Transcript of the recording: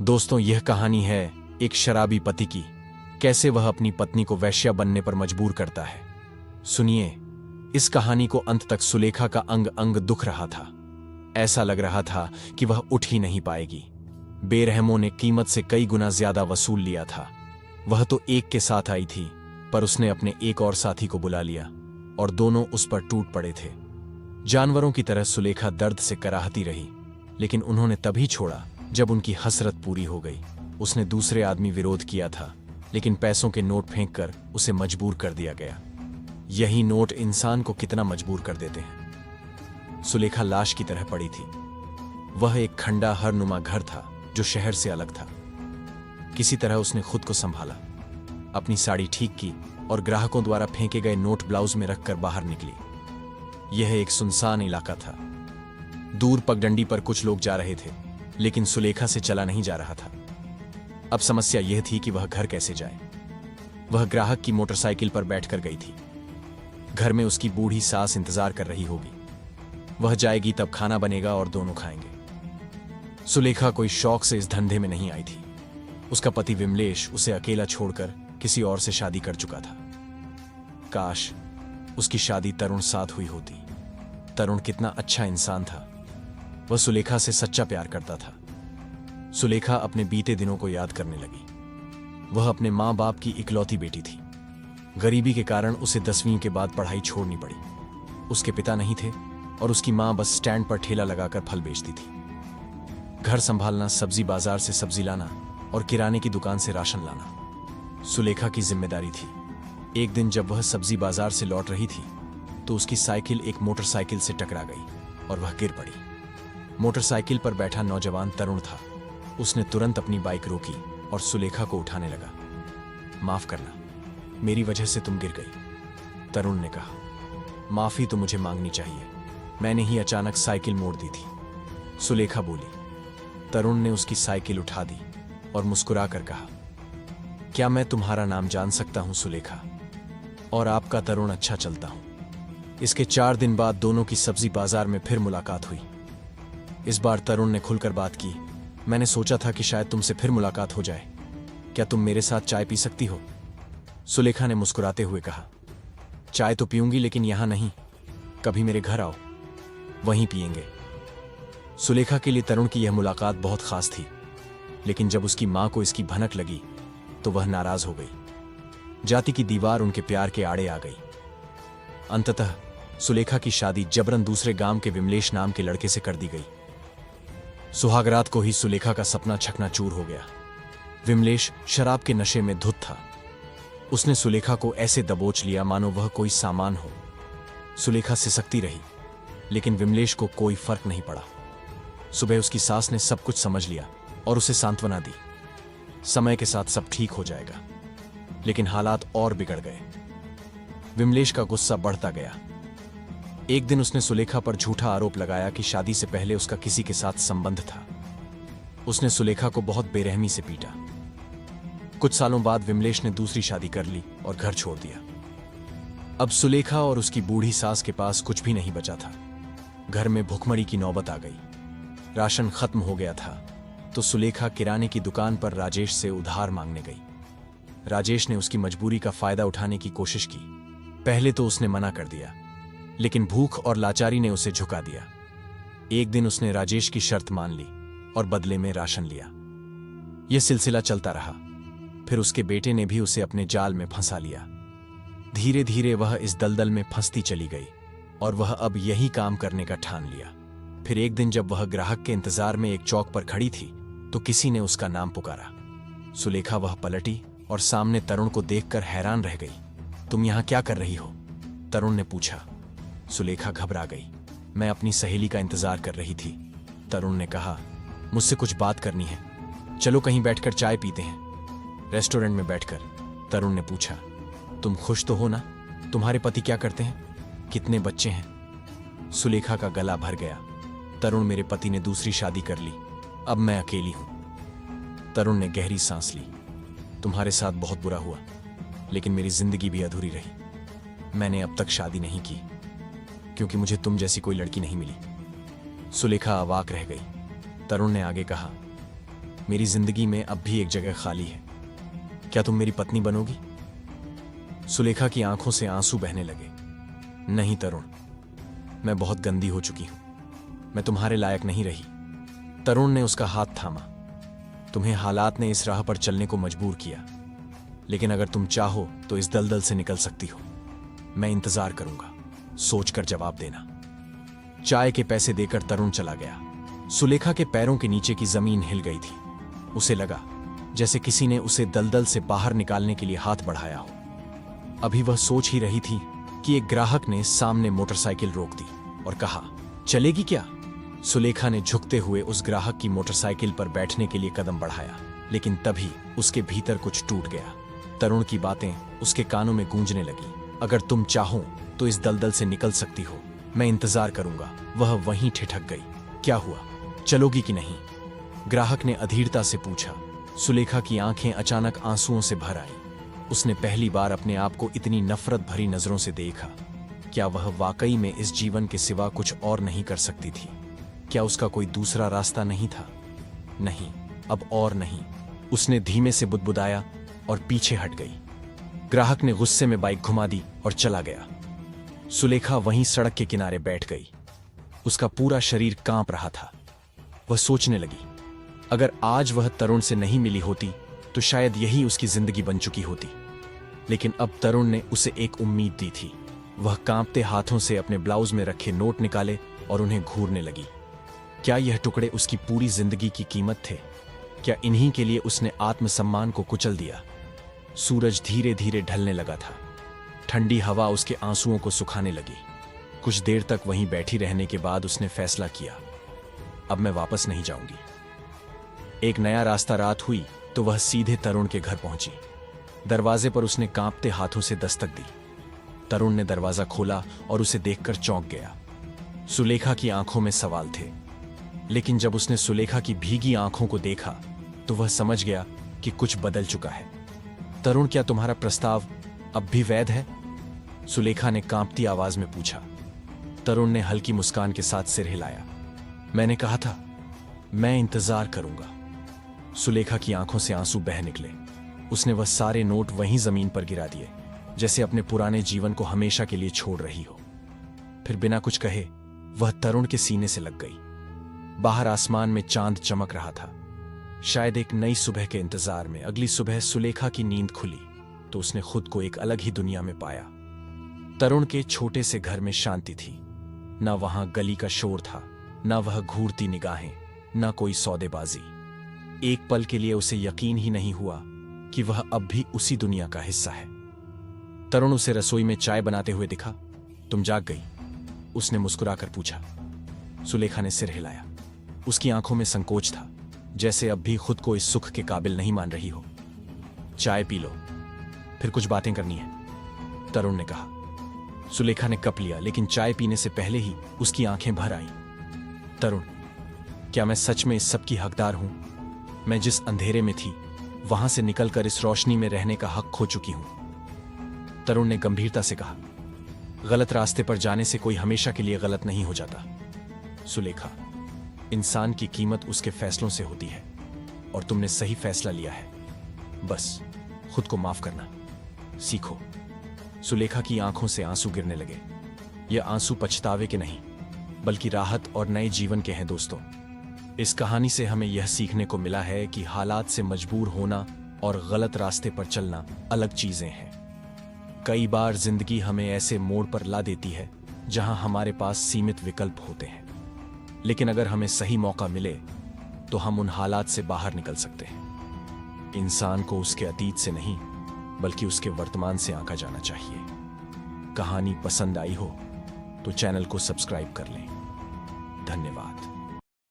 दोस्तों, यह कहानी है एक शराबी पति की। कैसे वह अपनी पत्नी को वेश्या बनने पर मजबूर करता है। सुनिए, इस कहानी को अंत तक सुलेखा का अंग अंग दुख रहा था। ऐसा लग रहा था कि वह उठ ही नहीं पाएगी। बेरहमों ने कीमत से कई गुना ज्यादा वसूल लिया था। वह तो एक के साथ आई थी, पर उसने अपने एक और साथी को बुला लिया और दोनों उस पर टूट पड़े थे। जानवरों की तरह सुलेखा दर्द से कराहती रही, लेकिन उन्होंने तभी छोड़ा जब उनकी हसरत पूरी हो गई। उसने दूसरे आदमी विरोध किया था, लेकिन पैसों के नोट फेंककर उसे मजबूर कर दिया गया। यही नोट इंसान को कितना मजबूर कर देते हैं। सुलेखा लाश की तरह पड़ी थी। वह एक खंडा हरनुमा घर था जो शहर से अलग था। किसी तरह उसने खुद को संभाला, अपनी साड़ी ठीक की और ग्राहकों द्वारा फेंके गए नोट ब्लाउज में रखकर बाहर निकली। यह एक सुनसान इलाका था। दूर पगडंडी पर कुछ लोग जा रहे थे, लेकिन सुलेखा से चला नहीं जा रहा था। अब समस्या यह थी कि वह घर कैसे जाए। वह ग्राहक की मोटरसाइकिल पर बैठकर गई थी। घर में उसकी बूढ़ी सास इंतजार कर रही होगी। वह जाएगी तब खाना बनेगा और दोनों खाएंगे। सुलेखा कोई शौक से इस धंधे में नहीं आई थी। उसका पति विमलेश उसे अकेला छोड़कर किसी और से शादी कर चुका था। काश उसकी शादी तरुण साथ हुई होती। तरुण कितना अच्छा इंसान था। वह सुलेखा से सच्चा प्यार करता था। सुलेखा अपने बीते दिनों को याद करने लगी। वह अपने माँ बाप की इकलौती बेटी थी। गरीबी के कारण उसे 10वीं के बाद पढ़ाई छोड़नी पड़ी। उसके पिता नहीं थे और उसकी माँ बस स्टैंड पर ठेला लगाकर फल बेचती थी। घर संभालना, सब्जी बाजार से सब्जी लाना और किराने की दुकान से राशन लाना सुलेखा की जिम्मेदारी थी। एक दिन जब वह सब्जी बाजार से लौट रही थी, तो उसकी साइकिल एक मोटरसाइकिल से टकरा गई और वह गिर पड़ी। मोटरसाइकिल पर बैठा नौजवान तरुण था। उसने तुरंत अपनी बाइक रोकी और सुलेखा को उठाने लगा। माफ करना, मेरी वजह से तुम गिर गई, तरुण ने कहा। माफी तो मुझे मांगनी चाहिए, मैंने ही अचानक साइकिल मोड़ दी थी, सुलेखा बोली। तरुण ने उसकी साइकिल उठा दी और मुस्कुरा कर कहा, क्या मैं तुम्हारा नाम जान सकता हूं सुलेखा? और आपका तरुण अच्छा चलता हूं। इसके 4 दिन बाद दोनों की सब्जी बाजार में फिर मुलाकात हुई। इस बार तरुण ने खुलकर बात की। मैंने सोचा था कि शायद तुमसे फिर मुलाकात हो जाए। क्या तुम मेरे साथ चाय पी सकती हो? सुलेखा ने मुस्कुराते हुए कहा, चाय तो पीऊंगी, लेकिन यहां नहीं। कभी मेरे घर आओ, वहीं पिएंगे। सुलेखा के लिए तरुण की यह मुलाकात बहुत खास थी, लेकिन जब उसकी मां को इसकी भनक लगी तो वह नाराज हो गई। जाति की दीवार उनके प्यार के आड़े आ गई। अंततः सुलेखा की शादी जबरन दूसरे गांव के विमलेश नाम के लड़के से कर दी गई। सुहागरात को ही सुलेखा का सपना चकनाचूर हो गया। विमलेश शराब के नशे में धुत था। उसने सुलेखा को ऐसे दबोच लिया मानो वह कोई सामान हो। सुलेखा सिसकती रही, लेकिन विमलेश को कोई फर्क नहीं पड़ा। सुबह उसकी सास ने सब कुछ समझ लिया और उसे सांत्वना दी। समय के साथ सब ठीक हो जाएगा, लेकिन हालात और बिगड़ गए। विमलेश का गुस्सा बढ़ता गया। एक दिन उसने सुलेखा पर झूठा आरोप लगाया कि शादी से पहले उसका किसी के साथ संबंध था। उसने सुलेखा को बहुत बेरहमी से पीटा। कुछ सालों बाद विमलेश ने दूसरी शादी कर ली और घर छोड़ दिया। अब सुलेखा और उसकी बूढ़ी सास के पास कुछ भी नहीं बचा था। घर में भुखमरी की नौबत आ गई। राशन खत्म हो गया था, तो सुलेखा किराने की दुकान पर राजेश से उधार मांगने गई। राजेश ने उसकी मजबूरी का फायदा उठाने की कोशिश की। पहले तो उसने मना कर दिया, लेकिन भूख और लाचारी ने उसे झुका दिया। एक दिन उसने राजेश की शर्त मान ली और बदले में राशन लिया। यह सिलसिला चलता रहा। फिर उसके बेटे ने भी उसे अपने जाल में फंसा लिया। धीरे धीरे वह इस दलदल में फंसती चली गई और वह अब यही काम करने का ठान लिया। फिर एक दिन जब वह ग्राहक के इंतजार में एक चौक पर खड़ी थी, तो किसी ने उसका नाम पुकारा। सुलेखा वह पलटी और सामने तरुण को देखकर हैरान रह गई। तुम यहां क्या कर रही हो? तरुण ने पूछा। सुलेखा घबरा गई। मैं अपनी सहेली का इंतजार कर रही थी, तरुण ने कहा। मुझसे कुछ बात करनी है, चलो कहीं बैठकर चाय पीते हैं। रेस्टोरेंट में बैठकर तरुण ने पूछा, तुम खुश तो हो ना? तुम्हारे पति क्या करते हैं? कितने बच्चे हैं? सुलेखा का गला भर गया। तरुण, मेरे पति ने दूसरी शादी कर ली, अब मैं अकेली हूं। तरुण ने गहरी सांस ली। तुम्हारे साथ बहुत बुरा हुआ, लेकिन मेरी जिंदगी भी अधूरी रही। मैंने अब तक शादी नहीं की क्योंकि मुझे तुम जैसी कोई लड़की नहीं मिली। सुलेखा अवाक रह गई। तरुण ने आगे कहा, मेरी जिंदगी में अब भी एक जगह खाली है। क्या तुम मेरी पत्नी बनोगी? सुलेखा की आंखों से आंसू बहने लगे। नहीं तरुण, मैं बहुत गंदी हो चुकी हूं। मैं तुम्हारे लायक नहीं रही। तरुण ने उसका हाथ थामा। तुम्हें हालात ने इस राह पर चलने को मजबूर किया, लेकिन अगर तुम चाहो तो इस दलदल से निकल सकती हो। मैं इंतजार करूंगा, सोचकर जवाब देना। चाय के पैसे देकर तरुण चला गया। सुलेखा के पैरों के नीचे की जमीन हिल गई थी। उसे लगा जैसे किसी ने उसे दलदल से बाहर निकालने के लिए हाथ बढ़ाया हो। अभी वह सोच ही रही थी कि एक ग्राहक ने सामने मोटरसाइकिल रोक दी और कहा, चलेगी क्या? सुलेखा ने झुकते हुए उस ग्राहक की मोटरसाइकिल पर बैठने के लिए कदम बढ़ाया, लेकिन तभी उसके भीतर कुछ टूट गया। तरुण की बातें उसके कानों में गूंजने लगी। अगर तुम चाहो तो इस दलदल से निकल सकती हो। मैं इंतजार करूंगा। वह वहीं ठिठक गई। क्या हुआ, चलोगी कि नहीं? ग्राहक ने अधीरता से पूछा। सुलेखा की आंखें अचानक आंसुओं से भर आईं। उसने पहली बार अपने आप को इतनी नफरत भरी नजरों से देखा। क्या वह वाकई में इस जीवन के सिवा कुछ और नहीं कर सकती थी? क्या उसका कोई दूसरा रास्ता नहीं था? नहीं, अब और नहीं। उसने धीमे से बुदबुदाया और पीछे हट गई। ग्राहक ने गुस्से में बाइक घुमा दी और चला गया। सुलेखा वहीं सड़क के किनारे बैठ गई। उसका पूरा शरीर कांप रहा था। वह सोचने लगी, अगर आज वह तरुण से नहीं मिली होती तो शायद यही उसकी जिंदगी बन चुकी होती। लेकिन अब तरुण ने उसे एक उम्मीद दी थी। वह कांपते हाथों से अपने ब्लाउज में रखे नोट निकाले और उन्हें घूरने लगी। क्या यह टुकड़े उसकी पूरी जिंदगी की कीमत थे? क्या इन्हीं के लिए उसने आत्मसम्मान को कुचल दिया? सूरज धीरे धीरे ढलने लगा था। ठंडी हवा उसके आंसुओं को सुखाने लगी। कुछ देर तक वहीं बैठी रहने के बाद उसने फैसला किया, अब मैं वापस नहीं जाऊंगी। एक नया रास्ता रात हुई तो वह सीधे तरुण के घर पहुंची। दरवाजे पर उसने कांपते हाथों से दस्तक दी। तरुण ने दरवाजा खोला और उसे देखकर चौंक गया। सुलेखा की आंखों में सवाल थे, लेकिन जब उसने सुलेखा की भीगी आंखों को देखा तो वह समझ गया कि कुछ बदल चुका है। तरुण, क्या तुम्हारा प्रस्ताव अब भी वैध है? सुलेखा ने कांपती आवाज में पूछा। तरुण ने हल्की मुस्कान के साथ सिर हिलाया। मैंने कहा था, मैं इंतजार करूंगा। सुलेखा की आंखों से आंसू बह निकले। उसने वह सारे नोट वहीं जमीन पर गिरा दिए, जैसे अपने पुराने जीवन को हमेशा के लिए छोड़ रही हो। फिर बिना कुछ कहे वह तरुण के सीने से लग गई। बाहर आसमान में चांद चमक रहा था। शायद एक नई सुबह के इंतजार में अगली सुबह सुलेखा की नींद खुली तो उसने खुद को एक अलग ही दुनिया में पाया। तरुण के छोटे से घर में शांति थी। ना वहां गली का शोर था, ना वह घूरती निगाहें, ना कोई सौदेबाजी। एक पल के लिए उसे यकीन ही नहीं हुआ कि वह अब भी उसी दुनिया का हिस्सा है। तरुण उसे रसोई में चाय बनाते हुए दिखा। तुम जाग गई? उसने मुस्कुराकर पूछा। सुलेखा ने सिर हिलाया। उसकी आंखों में संकोच था, जैसे अब भी खुद को इस सुख के काबिल नहीं मान रही हो। चाय पी लो, फिर कुछ बातें करनी है, तरुण ने कहा। सुलेखा ने कप लिया, लेकिन चाय पीने से पहले ही उसकी आंखें भर आईं। तरुण, क्या मैं सच में इस सब की हकदार हूं? मैं जिस अंधेरे में थी वहां से निकलकर इस रोशनी में रहने का हक खो चुकी हूं। तरुण ने गंभीरता से कहा। गलत रास्ते पर जाने से कोई हमेशा के लिए गलत नहीं हो जाता सुलेखा। इंसान की कीमत उसके फैसलों से होती है और तुमने सही फैसला लिया है। बस खुद को माफ करना सीखो। सुलेखा की आंखों से आंसू गिरने लगे। ये आंसू पछतावे के नहीं, बल्कि राहत और नए जीवन के हैं। दोस्तों, इस कहानी से हमें यह सीखने को मिला है कि हालात से मजबूर होना और गलत रास्ते पर चलना अलग चीजें हैं। कई बार जिंदगी हमें ऐसे मोड़ पर ला देती है जहां हमारे पास सीमित विकल्प होते हैं, लेकिन अगर हमें सही मौका मिले तो हम उन हालात से बाहर निकल सकते हैं। इंसान को उसके अतीत से नहीं, बल्कि उसके वर्तमान से आंका जाना चाहिए। कहानी पसंद आई हो तो चैनल को सब्सक्राइब कर लें। धन्यवाद।